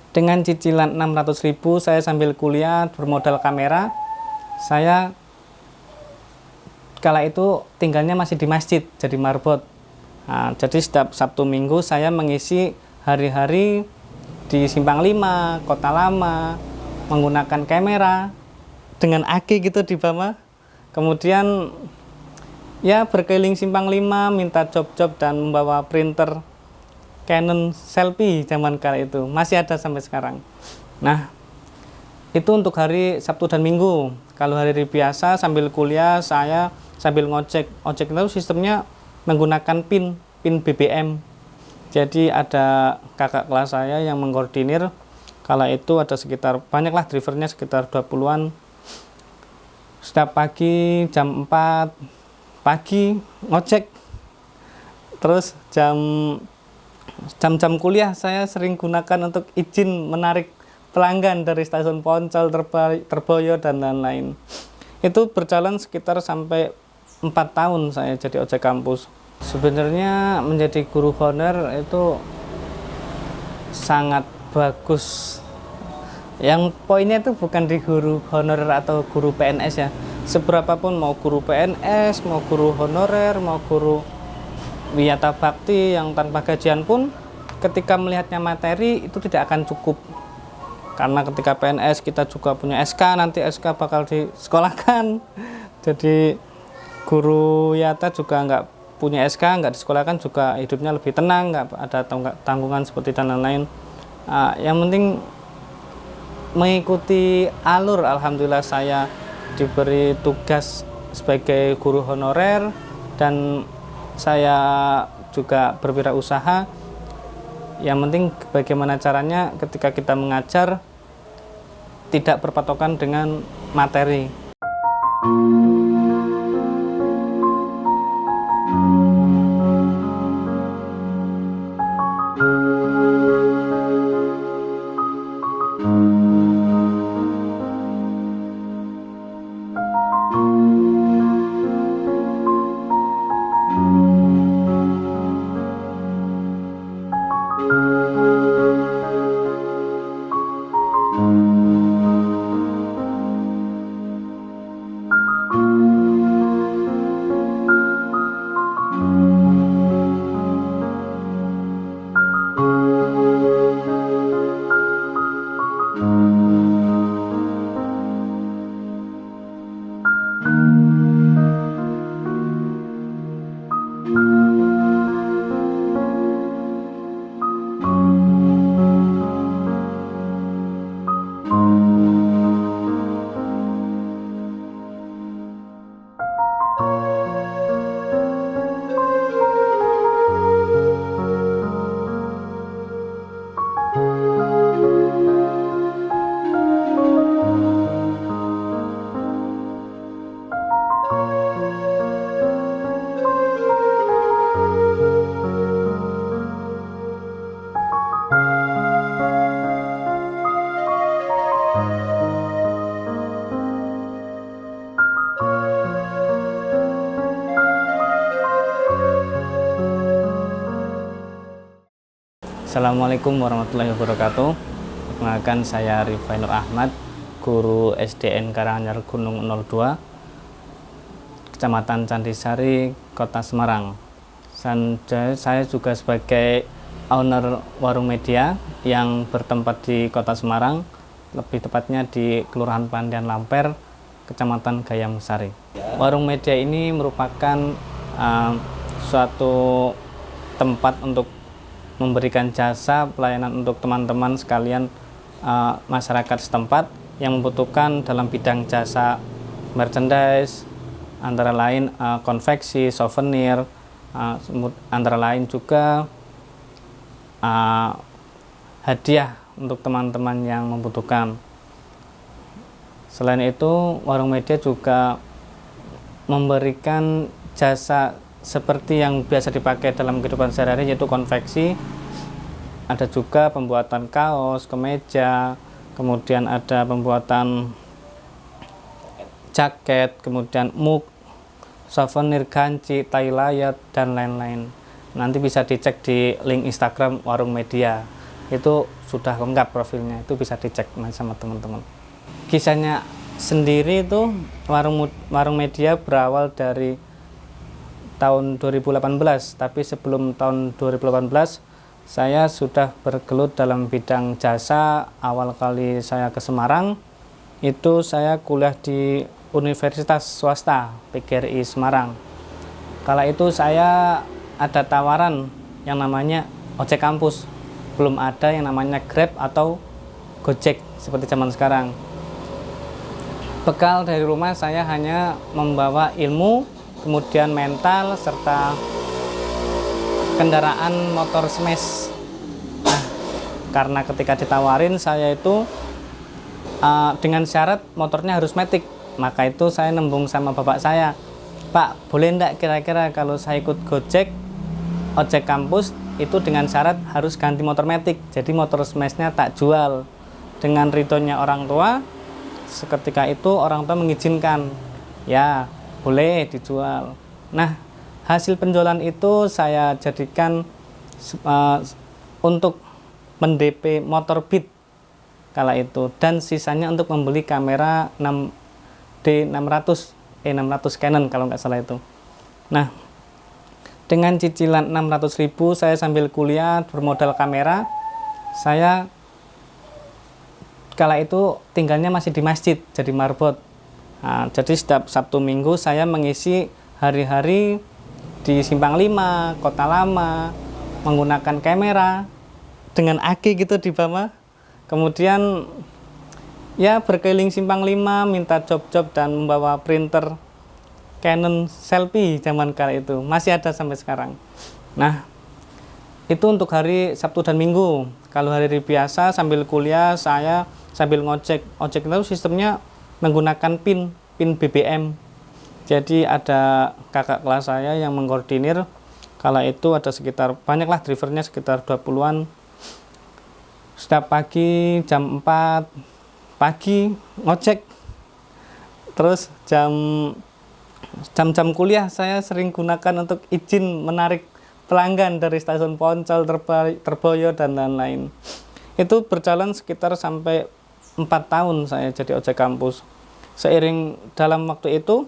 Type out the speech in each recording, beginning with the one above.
Dengan cicilan 600.000 saya sambil kuliah bermodal kamera. Saya kala itu tinggalnya masih di masjid, jadi marbot. Nah, jadi setiap Sabtu Minggu saya mengisi hari-hari di Simpang 5, Kota Lama, menggunakan kamera dengan aki gitu di bawah. Kemudian ya berkeliling Simpang 5, minta job-job dan membawa printer Canon selfie zaman kala itu. Masih ada sampai sekarang. Nah, itu untuk hari Sabtu dan Minggu. Kalau hari biasa sambil kuliah saya sambil ngojek. Ojek itu sistemnya menggunakan PIN BBM. Jadi ada kakak kelas saya yang mengkoordinir. Kala itu ada sekitar, banyaklah drivernya sekitar 20-an. Setiap pagi jam 4 pagi ngojek. Terus jam-jam kuliah saya sering gunakan untuk izin menarik pelanggan dari stasiun Poncol, Terboyo, dan lain-lain. Itu berjalan sekitar sampai 4 tahun saya jadi ojek kampus. Sebenarnya menjadi guru honor itu sangat bagus. Yang poinnya itu bukan di guru honorer atau guru PNS ya. Seberapapun, mau guru PNS, mau guru honorer, mau guru wiyata bakti yang tanpa gajian pun, ketika melihatnya materi itu tidak akan cukup. Karena ketika PNS kita juga punya SK, nanti SK bakal disekolahkan. Jadi guru wiyata juga nggak punya SK, nggak disekolahkan juga hidupnya lebih tenang, nggak ada tanggungan seperti dan lain-lain. Yang penting mengikuti alur. Alhamdulillah saya diberi tugas sebagai guru honorer dan saya juga berwirausaha. Yang penting bagaimana caranya ketika kita mengajar tidak berpatokan dengan materi. Assalamualaikum warahmatullahi wabarakatuh. Perkenalkan, saya Rifai Nur Ahmad, guru SDN Karanganyar Gunung 02, Kecamatan Candisari, Kota Semarang. Saya juga sebagai owner warung media yang bertempat di Kota Semarang, lebih tepatnya di Kelurahan Pandian Lamper, Kecamatan Gayam Sari. Warung media ini merupakan suatu tempat untuk memberikan jasa pelayanan untuk teman-teman sekalian masyarakat setempat yang membutuhkan dalam bidang jasa merchandise, antara lain konveksi, souvenir, antara lain juga hadiah untuk teman-teman yang membutuhkan. Selain itu, warung media juga memberikan jasa seperti yang biasa dipakai dalam kehidupan sehari-hari, yaitu konveksi. Ada juga pembuatan kaos, kemeja, kemudian ada pembuatan jaket, kemudian mug, souvenir, ganci, tai layat, dan lain-lain. Nanti bisa dicek di link Instagram warung media. Itu sudah lengkap profilnya, itu bisa dicek sama teman-teman. Kisahnya sendiri itu warung media berawal dari tahun 2018, tapi sebelum tahun 2018 saya sudah bergelut dalam bidang jasa. Awal kali saya ke Semarang itu saya kuliah di Universitas Swasta PGRI Semarang. Kala itu saya ada tawaran yang namanya ojek kampus, belum ada yang namanya Grab atau Gojek seperti zaman sekarang. Bekal dari rumah saya hanya membawa ilmu, kemudian mental, serta kendaraan motor smash. Nah, karena ketika ditawarin saya itu dengan syarat motornya harus matic, maka itu saya nembung sama bapak saya, Pak, boleh enggak kira-kira kalau saya ikut Gojek, ojek kampus, itu dengan syarat harus ganti motor matic, jadi motor smashnya tak jual. Dengan ridhonya orang tua, seketika itu orang tua mengizinkan, ya boleh dijual. Nah, hasil penjualan itu saya jadikan untuk mendp motor Beat kala itu, dan sisanya untuk membeli kamera 6D600 Canon kalau nggak salah itu. Nah, dengan cicilan 600.000 saya sambil kuliah bermodal kamera, saya kala itu tinggalnya masih di masjid, jadi marbot. Nah, jadi setiap Sabtu Minggu saya mengisi hari-hari di Simpang 5, Kota Lama, menggunakan kamera dengan aki gitu di bawah. Kemudian ya berkeliling Simpang 5, minta job-job dan membawa printer Canon selfie zaman kala itu. Masih ada sampai sekarang. Nah, itu untuk hari Sabtu dan Minggu. Kalau hari biasa sambil kuliah saya sambil ngojek. Ojek itu sistemnya menggunakan pin BBM. Jadi ada kakak kelas saya yang mengkoordinir. Kala itu ada sekitar, banyaklah drivernya, sekitar 20-an. Setiap pagi jam 4 pagi ngojek. Terus jam-jam kuliah saya sering gunakan untuk izin menarik pelanggan dari stasiun Poncol, Terboyo, dan lain-lain. Itu berjalan sekitar sampai 4 tahun saya jadi ojek kampus. Seiring dalam waktu itu,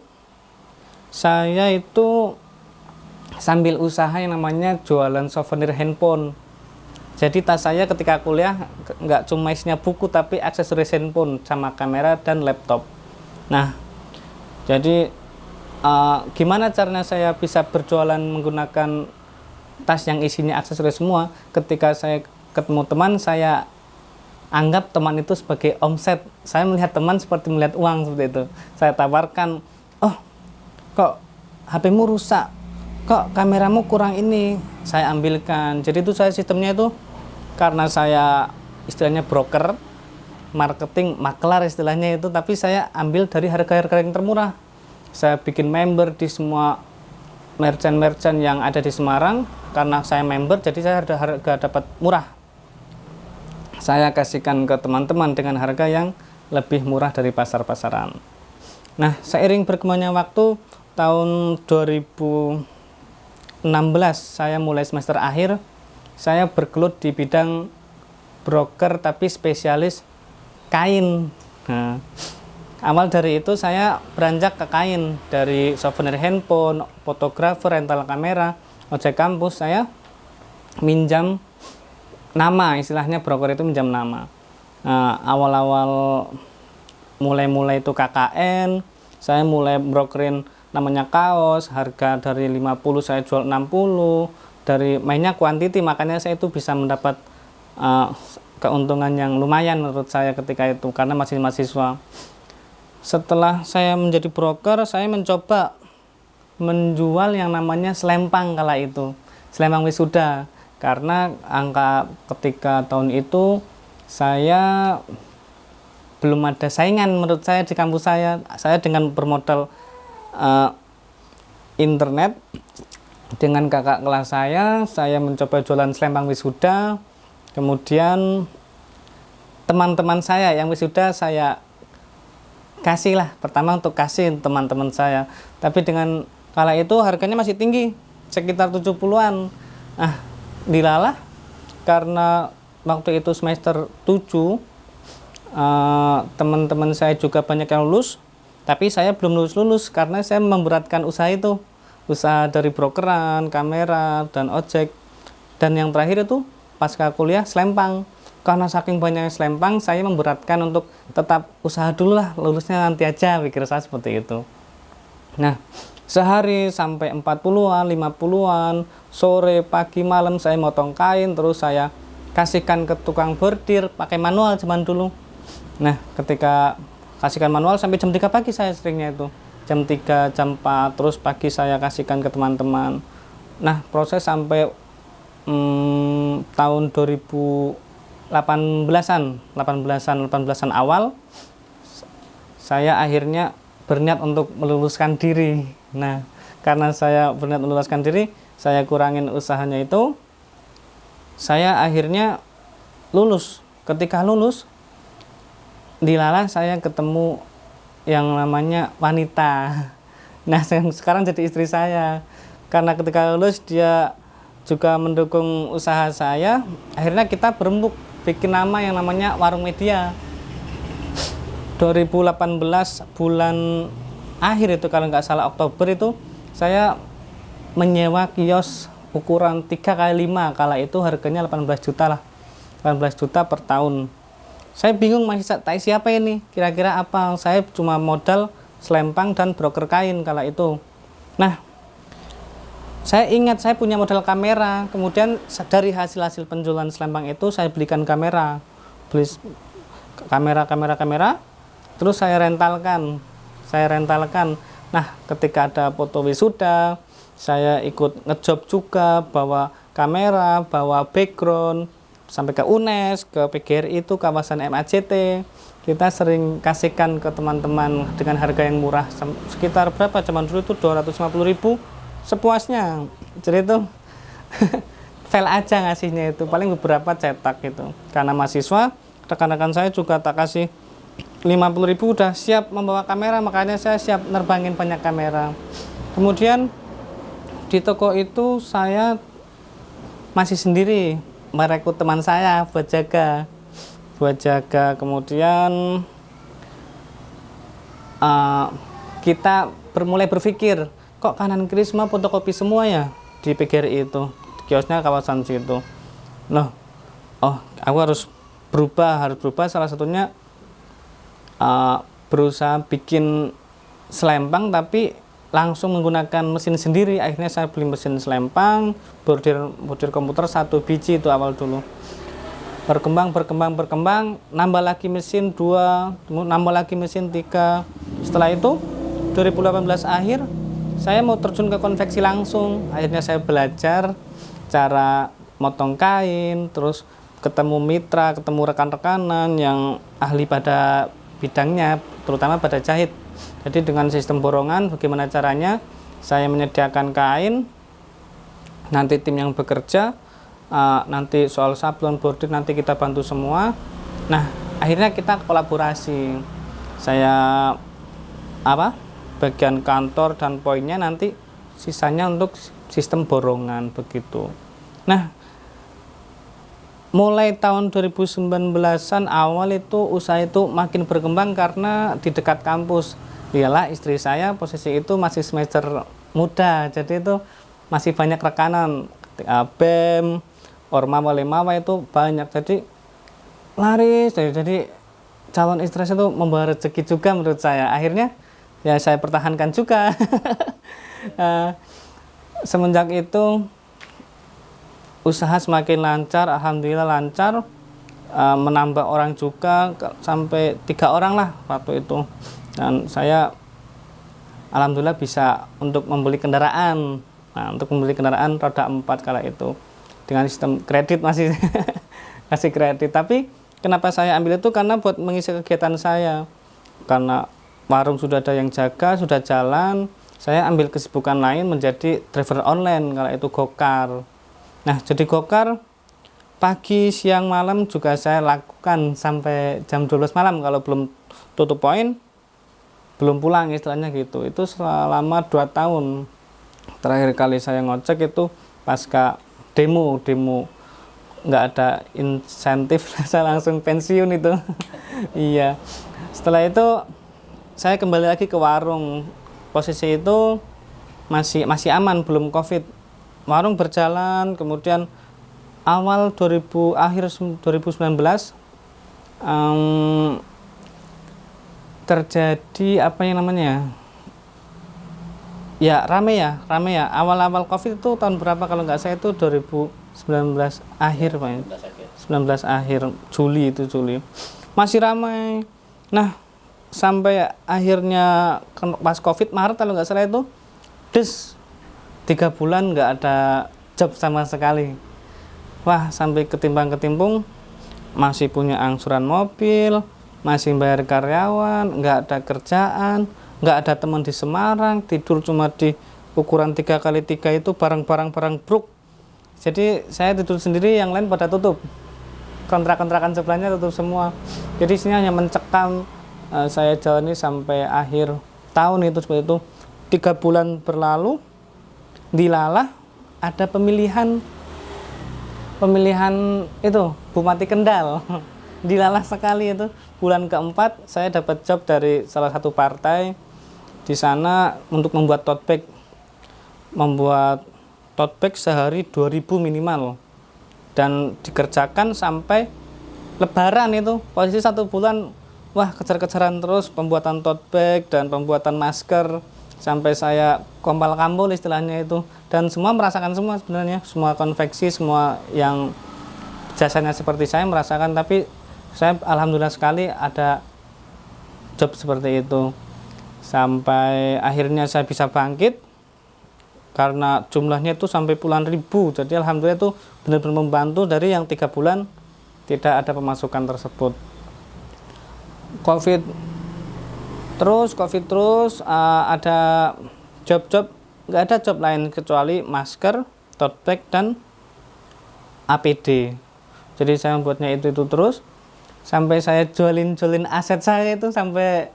saya itu sambil usaha yang namanya jualan souvenir handphone. Jadi tas saya ketika kuliah nggak cuma isinya buku, tapi aksesoris handphone sama kamera dan laptop. Nah, jadi gimana caranya saya bisa berjualan menggunakan tas yang isinya aksesoris semua? Ketika saya ketemu teman, saya anggap teman itu sebagai omset. Saya melihat teman seperti melihat uang, seperti itu. Saya tawarkan, oh kok HP-mu rusak, kok kameramu kurang ini, saya ambilkan. Jadi itu saya sistemnya itu, karena saya istilahnya broker, marketing, maklar istilahnya itu, tapi saya ambil dari harga-harga yang termurah. Saya bikin member di semua merchant-merchant yang ada di Semarang. Karena saya member, jadi saya ada harga dapat murah. Saya kasihkan ke teman-teman dengan harga yang lebih murah dari pasar-pasaran. Nah, seiring berkembangnya waktu, tahun 2016 saya mulai semester akhir, saya bergelut di bidang broker tapi spesialis kain. Nah, awal dari itu saya beranjak ke kain, dari souvenir handphone, fotografer, rental kamera, ojek kampus. Saya minjam nama, istilahnya broker itu minjam nama. Nah, awal-awal mulai itu KKN, saya mulai brokerin namanya kaos, harga dari 50 saya jual 60, dari mainnya quantity, makanya saya itu bisa mendapat keuntungan yang lumayan menurut saya ketika itu, karena masih mahasiswa. Setelah saya menjadi broker, saya mencoba menjual yang namanya selempang kala itu, selempang wisuda. Karena angka ketika tahun itu saya belum ada saingan menurut saya di kampus saya. Saya dengan bermodal internet dengan kakak kelas saya mencoba jualan selempang wisuda. Kemudian teman-teman saya yang wisuda saya kasih lah, pertama untuk kasih teman-teman saya. Tapi dengan kala itu harganya masih tinggi, sekitar 70-an. Dilalah karena waktu itu semester 7, teman-teman saya juga banyak yang lulus, tapi saya belum lulus karena saya memberatkan usaha itu, usaha dari brokeran, kamera, dan ojek. Dan yang terakhir itu pasca kuliah selempang. Karena saking banyaknya selempang, saya memberatkan untuk tetap usaha dulu lah, lulusnya nanti aja, pikir saya seperti itu. Nah, sehari sampai 40-an, 50-an, sore, pagi, malam saya motong kain, terus saya kasihkan ke tukang bordir, pakai manual zaman dulu. Nah, ketika kasihkan manual sampai jam 3 pagi saya seringnya itu. Jam 3, jam 4, terus pagi saya kasihkan ke teman-teman. Nah, proses sampai tahun 18-an awal, saya akhirnya berniat untuk meluluskan diri. Nah, karena saya berniat meluluskan diri, saya kurangin usahanya itu, saya akhirnya lulus. Ketika lulus, dilalah saya ketemu yang namanya wanita. Nah, sekarang jadi istri saya. Karena ketika lulus dia juga mendukung usaha saya, akhirnya kita berembuk bikin nama yang namanya Warung Media. 2018 bulan akhir itu, kalau nggak salah Oktober itu, saya menyewa kios ukuran 3x5, kala itu harganya 18 juta lah, 18 juta per tahun. Saya bingung masih tak isi apa ini, kira-kira apa. Saya cuma modal selempang dan broker kain kala itu. Nah, saya ingat saya punya modal kamera, kemudian dari hasil penjualan selempang itu saya belikan kamera, beli kamera, terus saya rentalkan. Nah, ketika ada foto wisuda, saya ikut ngejob juga, bawa kamera, bawa background, sampai ke UNES, ke PGRI itu kawasan MACT. Kita sering kasihkan ke teman-teman dengan harga yang murah, sekitar berapa zaman dulu itu 250.000 sepuasnya. Jadi itu fail aja ngasihnya itu, paling beberapa cetak gitu. Karena mahasiswa, rekan-rekan saya juga tak kasih 50.000 udah siap membawa kamera, makanya saya siap nerbangin banyak kamera. Kemudian di toko itu saya masih sendiri, merekrut teman saya buat jaga. Kemudian kita mulai berpikir, kok kanan kiri semua fotokopi semua ya di PGRI itu, kiosnya kawasan situ. Loh, aku harus berubah. Salah satunya berusaha bikin selempang tapi langsung menggunakan mesin sendiri. Akhirnya saya beli mesin selempang, bordir komputer 1 biji itu awal dulu. Berkembang, nambah lagi mesin 2, nambah lagi mesin 3. Setelah itu 2018 akhir saya mau terjun ke konveksi langsung. Akhirnya saya belajar cara motong kain, terus ketemu mitra, ketemu rekan-rekanan yang ahli pada bidangnya, terutama pada jahit. Jadi dengan sistem borongan, bagaimana caranya saya menyediakan kain, nanti tim yang bekerja, nanti soal sablon, bordir, nanti kita bantu semua. Nah, akhirnya kita kolaborasi. Saya bagian kantor dan poinnya, nanti sisanya untuk sistem borongan begitu. Nah, mulai tahun 2019-an awal itu usaha itu makin berkembang karena di dekat kampus. Iyalah, istri saya posisi itu masih semester muda, jadi itu masih banyak rekanan BEM, Ormawa, Lemawa itu banyak, jadi laris. Jadi calon istri saya itu membawa rezeki juga menurut saya. Akhirnya ya saya pertahankan juga. Semenjak itu usaha semakin lancar, alhamdulillah lancar, menambah orang juga sampai 3 orang lah waktu itu. Dan saya alhamdulillah bisa untuk membeli kendaraan. Nah, untuk membeli kendaraan roda 4 kala itu dengan sistem kredit, masih kasih kredit. Tapi kenapa saya ambil itu, karena buat mengisi kegiatan saya. Karena warung sudah ada yang jaga, sudah jalan, saya ambil kesibukan lain menjadi driver online, kalau itu gokar. Nah, jadi gokar pagi, siang, malam juga saya lakukan sampai jam 12 malam kalau belum tutup poin, belum pulang istilahnya gitu. Itu selama 2 tahun. Terakhir kali saya ngocek itu pasca demo nggak ada insentif, saya langsung pensiun itu. Iya. Setelah itu saya kembali lagi ke warung. Posisi itu masih aman, belum COVID. Warung berjalan, kemudian awal 2000 akhir 2019 terjadi apa yang namanya ya, rame ya awal-awal COVID itu tahun berapa kalau nggak saya itu 2019 akhir Pak ya. 19 akhir Juli masih ramai. Nah, sampai akhirnya pas COVID Maret kalau nggak salah itu 3 bulan nggak ada job sama sekali. Wah, sampai ketimbang-ketimbung, masih punya angsuran mobil, masih bayar karyawan, nggak ada kerjaan, nggak ada teman di Semarang, tidur cuma di ukuran 3x3 itu barang-barang bruk. Jadi saya tidur sendiri, yang lain pada tutup. Kontrak-kontrakan sebelahnya tutup semua. Jadi sini hanya mencekam. Saya jalani sampai akhir tahun itu seperti itu. 3 bulan berlalu, dilalah ada pemilihan itu Bupati Kendal. Dilalah sekali itu. Bulan keempat saya dapat job dari salah satu partai di sana untuk membuat tote bag. Membuat tote bag sehari 2000 minimal. Dan dikerjakan sampai Lebaran itu. Posisi 1 bulan, wah, kejar-kejaran terus pembuatan tote bag dan pembuatan masker. Sampai saya kompal kampul istilahnya itu. Dan semua merasakan semua sebenarnya. Semua konveksi, semua yang jasanya seperti saya merasakan. Tapi saya alhamdulillah sekali ada job seperti itu. Sampai akhirnya saya bisa bangkit. Karena jumlahnya itu sampai puluhan ribu. Jadi alhamdulillah itu benar-benar membantu dari yang 3 bulan tidak ada pemasukan tersebut. COVID terus ada job-job, nggak ada job lain kecuali masker, tote bag, dan APD. Jadi saya membuatnya itu terus sampai saya jualin aset saya itu, sampai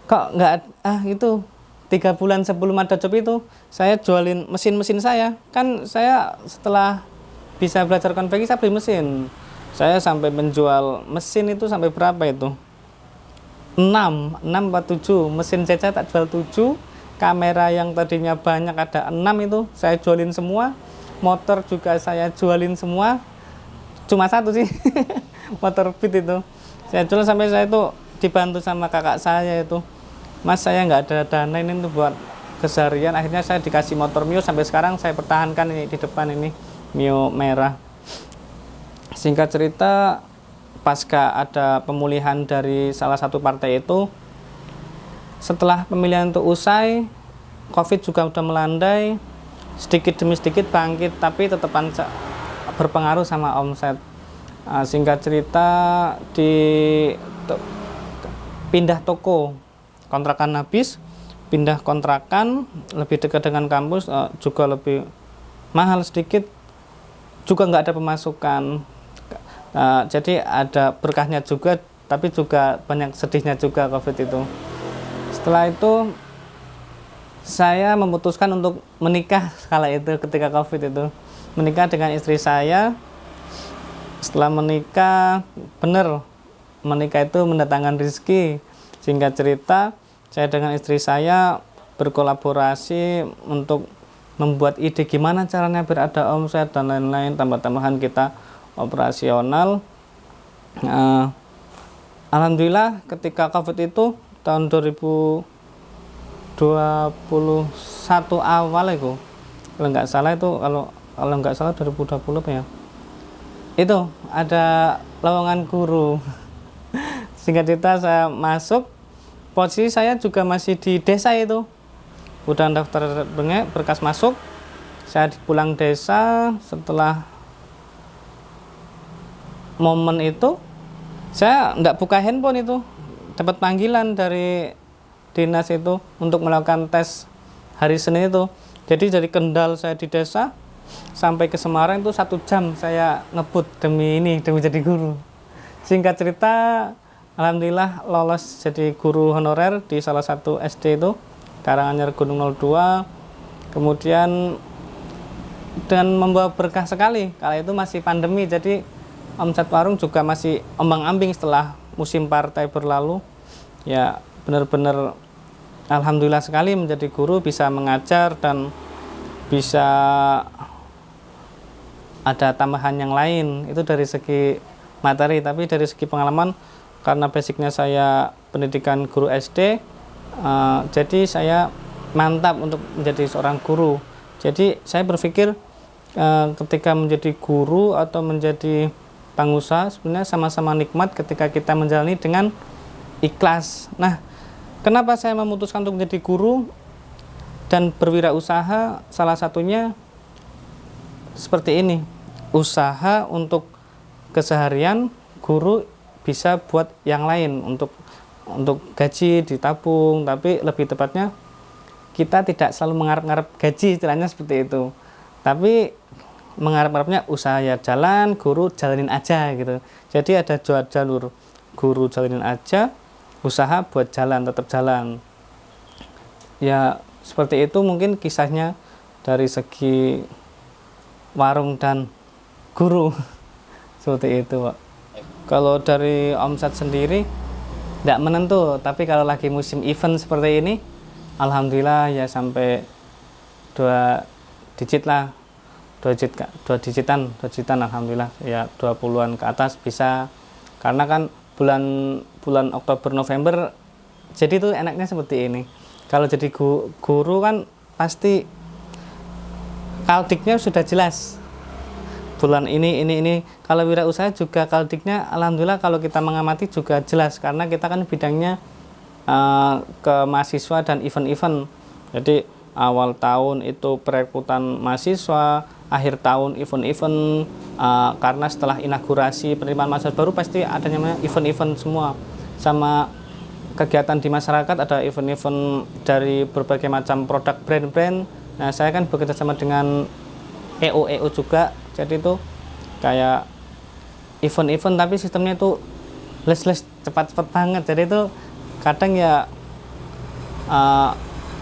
kok nggak itu 3 bulan sebelum ada job itu saya jualin mesin saya. Kan saya setelah bisa belajar konveksi saya beli mesin. Saya sampai menjual mesin itu sampai berapa itu? 6 atau 7 mesin caca tak jual 7, kamera yang tadinya banyak ada 6 itu saya jualin semua, motor juga saya jualin semua, cuma 1 sih motor Beat itu saya jual. Sampai saya itu dibantu sama kakak saya itu, Mas, saya nggak ada dana ini tuh buat keseharian. Akhirnya saya dikasih motor Mio, sampai sekarang saya pertahankan ini di depan ini, Mio merah. Singkat cerita, pasca ada pemulihan dari salah satu partai itu, setelah pemilihan itu usai, COVID juga udah melandai, sedikit demi sedikit bangkit, tapi tetap berpengaruh sama omset. Singkat cerita, pindah toko, kontrakan habis, pindah kontrakan lebih dekat dengan kampus, juga lebih mahal sedikit, juga nggak ada pemasukan. Jadi ada berkahnya juga, tapi juga banyak sedihnya juga COVID itu. Setelah itu saya memutuskan untuk menikah kala itu, ketika COVID itu menikah dengan istri saya. Setelah menikah, bener menikah itu mendatangkan rezeki. Singkat cerita, saya dengan istri saya berkolaborasi untuk membuat ide gimana caranya biar ada omset dan lain-lain, tambah-tambahan kita operasional. Alhamdulillah ketika COVID itu tahun 2021 awal itu, kalau nggak salah itu, kalau nggak salah 2020 apa ya, itu ada lowongan guru. Singkat cerita saya masuk, posisi saya juga masih di desa itu, udah daftar berkas masuk. Saya pulang desa, setelah momen itu saya nggak buka handphone itu, dapat panggilan dari dinas itu untuk melakukan tes hari Senin itu. Jadi dari Kendal saya di desa sampai ke Semarang itu 1 jam saya ngebut demi jadi guru. Singkat cerita, alhamdulillah lolos jadi guru honorer di salah satu SD itu, Karanganyar Gunung 02. Kemudian dan membawa berkah sekali. Kala itu masih pandemi, jadi omset warung juga masih ombang-ambing setelah musim partai berlalu. Ya benar-benar alhamdulillah sekali menjadi guru, bisa mengajar dan bisa ada tambahan yang lain. Itu dari segi materi, tapi dari segi pengalaman, karena basicnya saya pendidikan guru SD, jadi saya mantap untuk menjadi seorang guru. Jadi saya berpikir ketika menjadi guru atau menjadi pengusaha sebenarnya sama-sama nikmat ketika kita menjalani dengan ikhlas. Nah, kenapa saya memutuskan untuk menjadi guru dan berwirausaha? Salah satunya seperti ini, usaha untuk keseharian guru bisa buat yang lain, untuk gaji ditabung, tapi lebih tepatnya kita tidak selalu mengharap-harap gaji, istilahnya seperti itu, tapi mengharap-harapnya usaha ya jalan, guru jalanin aja gitu. Jadi ada dua jalur, guru jalanin aja, usaha buat jalan, tetap jalan. Ya seperti itu mungkin kisahnya dari segi warung dan guru. Seperti itu, Pak. Kalau dari omset sendiri tidak menentu, tapi kalau lagi musim event seperti ini, alhamdulillah ya sampai 2 digit lah, 2 digitan alhamdulillah, ya 20-an ke atas bisa. Karena kan bulan Oktober November, jadi itu enaknya seperti ini. Kalau jadi guru kan pasti kaldiknya sudah jelas. Bulan ini. Kalau wirausaha juga kaldiknya alhamdulillah kalau kita mengamati juga jelas, karena kita kan bidangnya ke mahasiswa dan event-event. Jadi awal tahun itu perekrutan mahasiswa, akhir tahun event-event, karena setelah inaugurasi penerimaan mahasiswa baru pasti ada namanya event-event semua. Sama kegiatan di masyarakat ada event-event dari berbagai macam produk brand-brand. Nah, saya kan bekerja sama dengan EO juga, jadi itu kayak event-event tapi sistemnya itu les cepat-cepat banget. Jadi itu kadang ya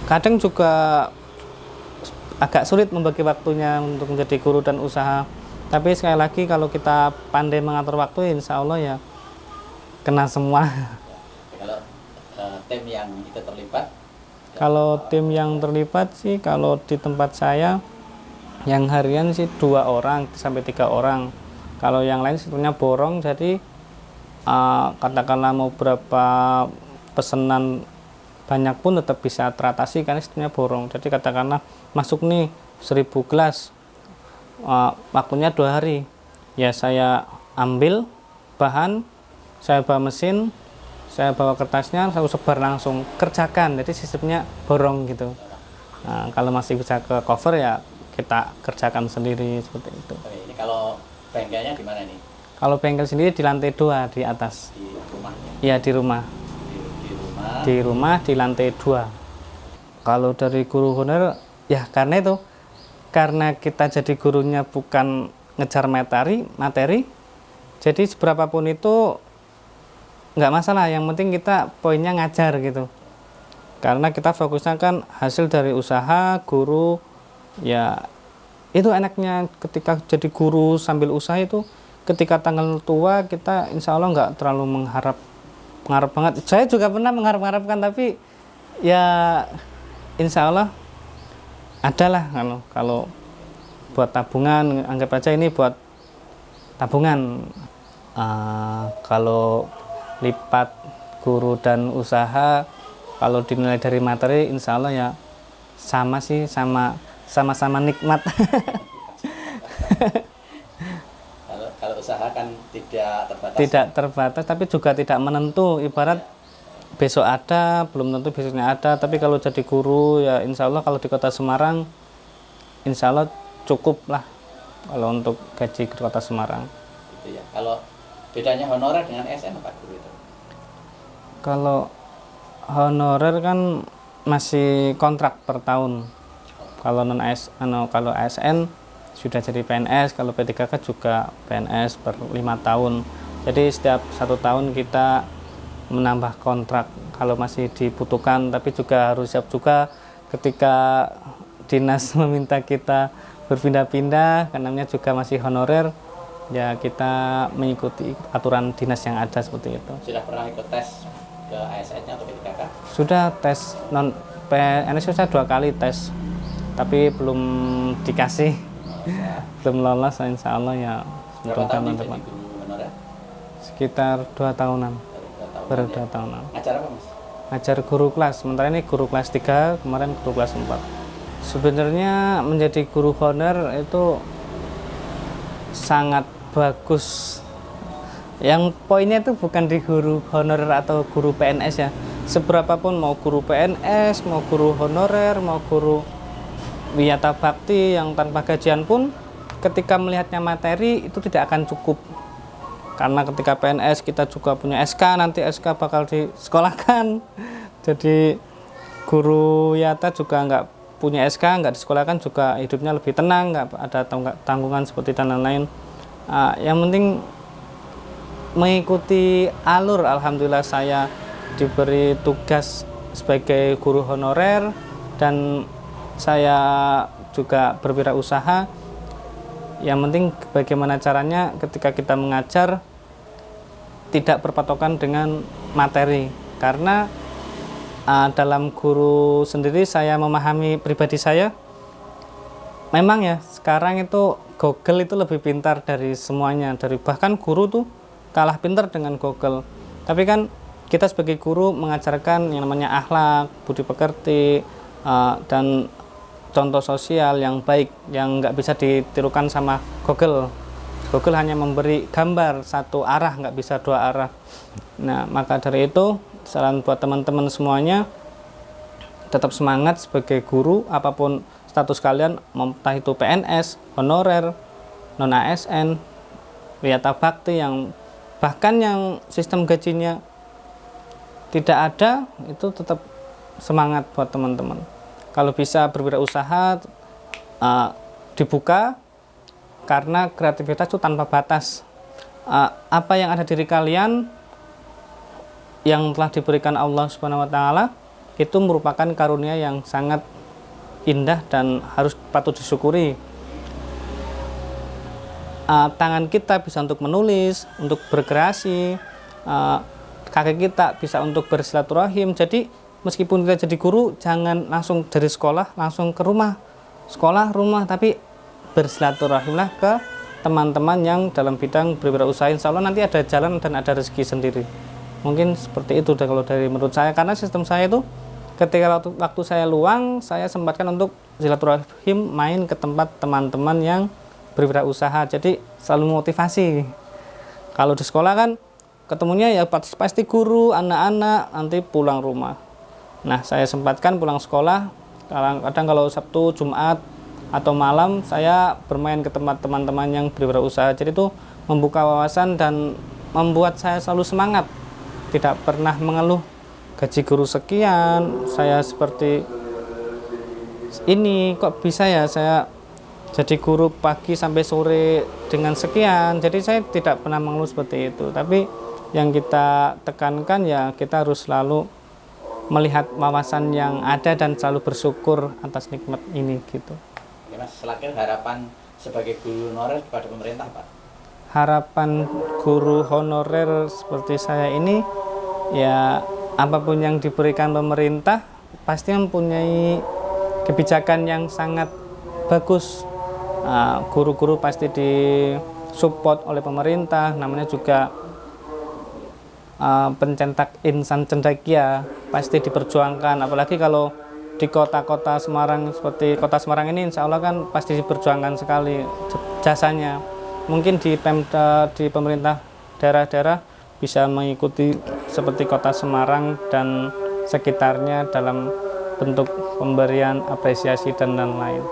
kadang juga agak sulit membagi waktunya untuk menjadi guru dan usaha. Tapi sekali lagi kalau kita pandai mengatur waktu, insya Allah ya kena semua. Kalau tim yang ikut terlibat? Kalau tim yang terlibat sih, kalau di tempat saya yang harian sih 2 orang sampai 3 orang. Kalau yang lain sebetulnya borong, jadi katakanlah mau berapa pesanan banyak pun tetap bisa teratasi karena sebetulnya borong. Jadi katakanlah masuk nih 1000 gelas, waktunya 2 hari. Ya saya ambil bahan, saya bawa mesin, saya bawa kertasnya, saya sebar langsung, kerjakan. Jadi sistemnya borong gitu. Nah, kalau masih bisa ke cover ya kita kerjakan sendiri seperti itu. Oke, ini kalau bengkelnya di mana nih? Kalau bengkel sendiri di lantai 2 di atas. Di rumahnya? Iya, di rumah. Di rumah di lantai 2. Kalau dari guru honorer ya karena itu, karena kita jadi gurunya bukan ngejar materi, jadi seberapapun itu nggak masalah, yang penting kita poinnya ngajar gitu. Karena kita fokusnya kan hasil dari usaha guru. Ya itu enaknya ketika jadi guru sambil usaha itu, ketika tanggal tua kita insya Allah nggak terlalu mengharap banget. Saya juga pernah mengharapkan, tapi ya insya Allah adalah kalau buat tabungan, anggap aja ini buat tabungan. Kalau lipat guru dan usaha, kalau dinilai dari materi insya Allah ya sama sih, sama-sama nikmat. Kalau usaha kan tidak terbatas. Tidak terbatas, tapi juga tidak menentu. Ibarat besok ada, belum tentu besoknya ada. Tapi kalau jadi guru ya insya Allah kalau di kota Semarang, insya Allah cukup lah kalau untuk gaji di kota Semarang. Gitu ya. Kalau bedanya honorer dengan SN apa guru itu? Kalau honorer kan masih kontrak per tahun. Kalau ASN sudah jadi PNS, kalau P3K juga PNS per 5 tahun. Jadi setiap 1 tahun kita menambah kontrak kalau masih dibutuhkan, tapi juga harus siap juga ketika dinas meminta kita berpindah-pindah, karena namanya juga masih honorer, ya kita mengikuti aturan dinas yang ada seperti itu. Sudah pernah ikut tes ke ASN-nya atau P3K? Sudah tes non PNS, saya 2 kali tes, tapi belum dikasih, belum lolos. Insya Allah ya Berapa tahun untuk jadi guru honorer? sekitar 2 tahunan, baru 2 ya. tahunan. Ngajar apa Mas? Ngajar guru kelas, sementara ini guru kelas 3, kemarin guru kelas 4. Sebenarnya menjadi guru honor itu sangat bagus. Yang poinnya itu bukan di guru honorer atau guru PNS ya. Seberapapun, mau guru PNS, mau guru honorer, mau guru wiyata bakti yang tanpa gajian pun, ketika melihatnya materi itu tidak akan cukup. Karena ketika PNS kita juga punya SK, nanti SK bakal disekolahkan. Jadi guru wiyata juga nggak punya SK, nggak disekolahkan, juga hidupnya lebih tenang, nggak ada tanggungan seperti dan lain-lain. Yang penting mengikuti alur. Alhamdulillah saya diberi tugas sebagai guru honorer dan saya juga berwirausaha. Yang penting bagaimana caranya ketika kita mengajar tidak berpatokan dengan materi, karena dalam guru sendiri saya memahami pribadi saya, memang ya sekarang itu Google itu lebih pintar dari semuanya, dari bahkan guru tuh kalah pintar dengan Google. Tapi kan kita sebagai guru mengajarkan yang namanya akhlak, budi pekerti, dan contoh sosial yang baik yang nggak bisa ditirukan sama Google. Google hanya memberi gambar satu arah, nggak bisa 2 arah. Nah, maka dari itu saran buat teman-teman semuanya, tetap semangat sebagai guru, apapun status kalian, entah itu PNS, honorer, non ASN, wiyata bakti, yang bahkan yang sistem gajinya tidak ada, itu tetap semangat buat teman-teman. Kalau bisa berwirausaha, dibuka, karena kreativitas itu tanpa batas. Apa yang ada di diri kalian yang telah diberikan Allah Subhanahu wa taala itu merupakan karunia yang sangat indah dan harus patut disyukuri. Tangan kita bisa untuk menulis, untuk berkreasi, kaki kita bisa untuk bersilaturahim. Jadi meskipun kita jadi guru, jangan langsung dari sekolah langsung ke rumah, sekolah rumah, tapi bersilaturahimlah ke teman-teman yang dalam bidang berwirausaha. Insya Allah nanti ada jalan dan ada rezeki sendiri. Mungkin seperti itu kalau dari menurut saya, karena sistem saya itu ketika waktu saya luang, saya sempatkan untuk silaturahim, main ke tempat teman-teman yang berwirausaha. Jadi selalu motivasi. Kalau di sekolah kan ketemunya ya pasti guru, anak-anak, nanti pulang rumah. Nah, saya sempatkan pulang sekolah, kadang kalau Sabtu, Jumat, atau malam saya bermain ke tempat teman-teman yang berwirausaha. Jadi itu membuka wawasan dan membuat saya selalu semangat. Tidak pernah mengeluh gaji guru sekian, saya seperti ini, kok bisa ya saya jadi guru pagi sampai sore dengan sekian. Jadi saya tidak pernah mengeluh seperti itu. Tapi yang kita tekankan ya kita harus selalu melihat wawasan yang ada dan selalu bersyukur atas nikmat ini gitu. Ya, Mas, terakhir harapan sebagai guru honorer kepada pemerintah, Pak? Harapan guru honorer seperti saya ini, ya apapun yang diberikan pemerintah pasti mempunyai kebijakan yang sangat bagus. Guru-guru pasti disupport oleh pemerintah, namanya juga pencetak insan cendekia, pasti diperjuangkan. Apalagi kalau di kota-kota Semarang seperti kota Semarang ini, insya Allah kan pasti diperjuangkan sekali jasanya. Mungkin di Pemda, di pemerintah daerah-daerah bisa mengikuti seperti kota Semarang dan sekitarnya dalam bentuk pemberian apresiasi dan lain-lain.